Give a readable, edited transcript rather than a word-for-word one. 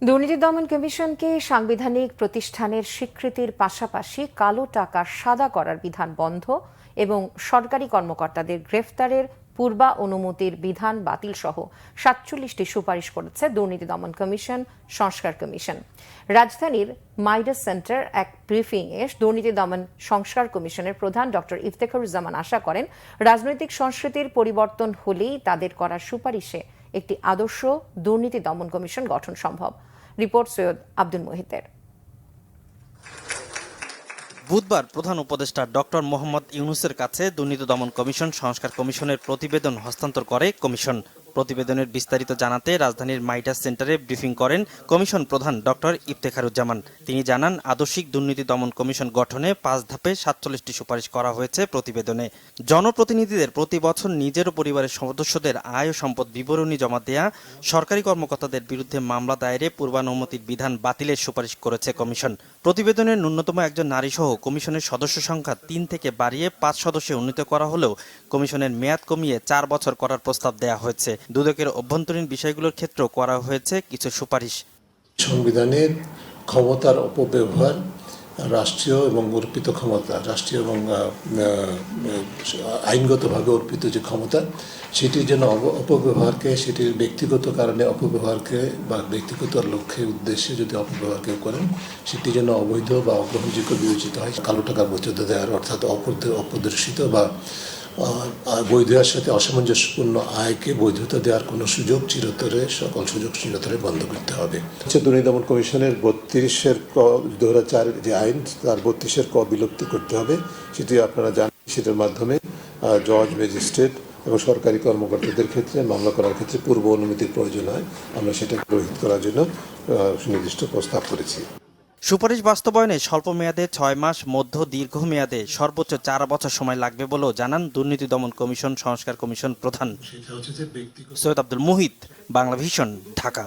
দুর্নীতি দমন কমিশনকে সাংবিধানিক প্রতিষ্ঠানের স্বীকৃতির পাশাপাশি কালো টাকা সাদা করার বিধান বন্ধ এবং সরকারি কর্মকর্তাদের গ্রেফতারের পূর্বা অনুমতির বিধান বাতিল সহ ৪৭টি সুপারিশ করেছে দুর্নীতি দমন কমিশন সংস্কার কমিশন। রাজধানীর মাইডাস সেন্টার এক ব্রিফিংয়ে দুর্নীতি দমন সংস্কার কমিশনের প্রধান ডক্টর ইফতেখারুজ্জামান আশা করেন, রাজনৈতিক সংস্কৃতির পরিবর্তন হলেই তাদের করা সুপারিশে একটি আদর্শ দুর্নীতি দমন কমিশন গঠন সম্ভব। রিপোর্ট সৈয়দ আব্দুল মুহিতের। বুধবার প্রধান উপদেষ্টা ডক্টর মোহাম্মদ ইউনূসের কাছে দুর্নীতি দমন কমিশন সংস্কার কমিশনের প্রতিবেদন হস্তান্তর করে কমিশন। প্রতিবেদনের বিস্তারিত জানাতে রাজধানীর মাইডাস সেন্টারে ব্রিফিং করেন কমিশন প্রধান ডক্টর ইফতেখারুজ্জামান। তিনি জানান, আদর্শিক দুর্নীতি দমন কমিশন গঠনে ৫ ধাপে ৪৭টি সুপারিশ করা হয়েছে প্রতিবেদনে। জনপ্রতিনিধিদের প্রতি বছর নিজের ও পরিবারের সদস্যদের আয় ও সম্পদ বিবরণী জমা দেয়া, সরকারি কর্মকর্তাদের বিরুদ্ধে মামলা দায়েরে পূর্বানুমতির বিধান বাতিলের সুপারিশ করেছে কমিশন। প্রতিবেদনের ন্যূনতম একজন নারী সহ কমিশনের সদস্য সংখ্যা ৩ থেকে বাড়িয়ে ৫ সদস্যে উন্নীত করা হলেও কমিশনের মেয়াদ কমিয়ে ৪ বছর করার প্রস্তাব দেয়া হয়েছে। দুদকের অভ্যন্তরীণ বিষয়গুলোর ক্ষেত্রেও করা হয়েছে কিছু সুপারিশ। সংবিধানের ক্ষমতার অপব্যবহার, রাষ্ট্রীয় এবং অর্পিত ক্ষমতা, রাষ্ট্রীয় এবং আইনগতভাবে অর্পিত যে ক্ষমতা, সেটির জন্য অপব্যবহারকে, সেটির ব্যক্তিগত কারণে অপব্যবহারকে বা ব্যক্তিগত লক্ষ্যে উদ্দেশ্যে যদি অপব্যবহার কেউ করেন, সেটি যেন অবৈধ বা অগ্রহণযোগ্য বিবেচিত হয়। কালো টাকার মর্যাদা দেওয়ার, অর্থাৎ অপ্রদর্শিত বা বৈধতার সাথে অসামঞ্জস্যপূর্ণ আয়কে বৈধতা দেওয়ার কোনো সুযোগ সকল সুযোগ চিরতরে বন্ধ করতে হবে। দুর্নীতি দমন কমিশনের ৩২-এর ২০০৪ যে আইন, তার ৩২-এর ক বিলুপ্ত করতে হবে। সেটি আপনারা জানেন, সেটার মাধ্যমে জজ, ম্যাজিস্ট্রেট এবং সরকারি কর্মকর্তাদের ক্ষেত্রে মামলা করার ক্ষেত্রে পূর্ব অনুমতির প্রয়োজন হয়। আমরা সেটাকে রহিত করার জন্য সুনির্দিষ্ট প্রস্তাব করেছি। সুপারিশ বাস্তবায়নে স্বল্প মেয়াদে ৬ মাস, মধ্য দীর্ঘ মেয়াদে সর্বোচ্চ ৪ বছর সময় লাগবে বলেও জানান দুর্নীতি দমন কমিশন সংস্কার কমিশন প্রধান। সৈয়দ আব্দুল মুহিত, বাংলাভিশন, ঢাকা।